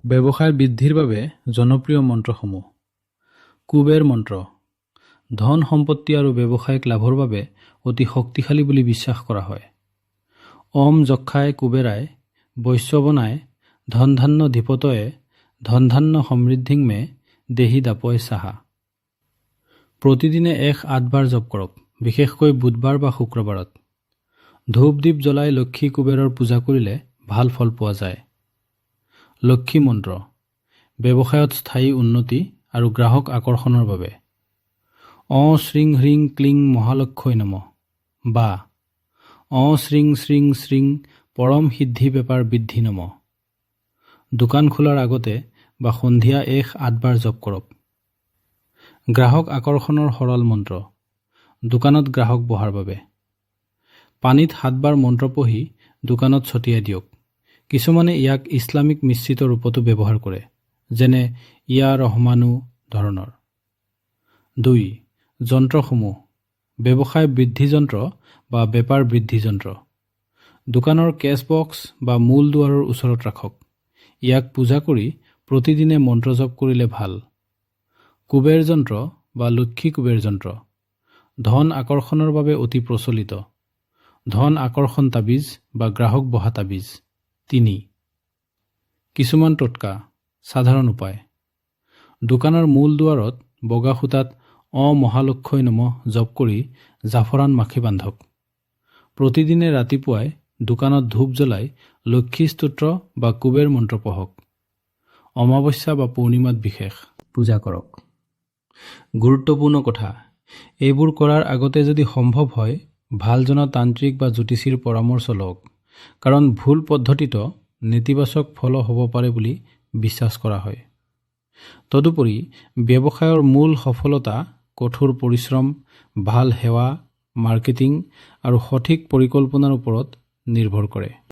ব্যৱসায় বৃদ্ধিৰ বাবে জনপ্ৰিয় মন্ত্ৰসমূহ। কুবেৰ মন্ত্ৰ ধন সম্পত্তি আৰু ব্যৱসায়িক লাভৰ বাবে অতি শক্তিশালী বুলি বিশ্বাস কৰা হয়। ওম যক্ষায় কুবেৰায় বৈশ্যবনায় ধনধান্য ধীপতয়ে ধনধান্য সমৃদ্ধিং মে দেহি দাপয় সাহা। প্ৰতিদিনে 1-8 বাৰ জপ কৰক, বিশেষকৈ বুধবাৰ বা শুক্ৰবাৰত। ধূপ দীপ জ্বলাই লক্ষ্মী কুবেৰৰ পূজা কৰিলে ভাল ফল পোৱা যায়। লক্ষ্মী মন্ত্ৰ ব্যৱসায়ত স্থায়ী উন্নতি আৰু গ্ৰাহক আকৰ্ষণৰ বাবে। শ্ৰীং হ্ৰীং ক্লিং মহালক্ষ্যই নমঃ বা শ্ৰীং শ্ৰীং শ্ৰীং পৰম সিদ্ধি বেপাৰ বৃদ্ধি নমঃ। দোকান খোলাৰ আগতে বা সন্ধিয়া 1-8 বাৰ জপ কৰক। গ্ৰাহক আকৰ্ষণৰ সৰল মন্ত্ৰ দোকানত গ্ৰাহক বহাৰ বাবে। পানীত 7 বাৰ মন্ত্ৰ পঢ়ি দোকানত ছটিয়াই দিয়ক। কিছুমানে ইয়াক ইছলামিক মিশ্ৰিত ৰূপতো ব্যৱহাৰ কৰে, যেনে ইয়া ৰহমানু ধৰণৰ। 2. যন্ত্ৰসমূহ ব্যৱসায় বৃদ্ধি যন্ত্ৰ বা বেপাৰ বৃদ্ধি যন্ত্ৰ। দোকানৰ কেছ বক্স বা মূল দুৱাৰৰ ওচৰত ৰাখক। ইয়াক পূজা কৰি প্ৰতিদিনে মন্ত্ৰ জপ কৰিলে ভাল। কুবেৰ যন্ত্ৰ বা লক্ষ্মী কুবেৰ যন্ত্ৰ ধন আকৰ্ষণৰ বাবে অতি প্ৰচলিত। ধন আকৰ্ষণ তাবিজ বা গ্ৰাহক বহা তাবিজ। 3. কিছুমান টোটকা সাধাৰণ উপায়। দোকানৰ মূল দুৱাৰত বগা সূতাত মহালক্ষ্যই নমঃ জপ কৰি জাফৰান মাখি বান্ধক। প্ৰতিদিনে ৰাতিপুৱাই দোকানত ধূপ জ্বলাই লক্ষ্মী স্তোত্ৰ বা কুবেৰ মন্ত্ৰ পঢ়ক। অমাৱস্যা বা পূৰ্ণিমাত বিশেষ পূজা কৰক। গুৰুত্বপূৰ্ণ কথা, এইবোৰ কৰাৰ আগতে যদি সম্ভৱ হয় ভাল জনা তান্ত্ৰিক বা জ্যোতিষীৰ পৰামৰ্শ লওক, কাৰণ ভুল পদ্ধতিত নেতিবাচক ফল হ'ব পাৰে বুলি বিশ্বাস কৰা হয়। তদুপৰি ব্যৱসায়ৰ মূল সফলতা কঠোৰ পৰিশ্ৰম, ভাল সেৱা, মাৰ্কেটিং আৰু সঠিক পৰিকল্পনাৰ ওপৰত নিৰ্ভৰ কৰে।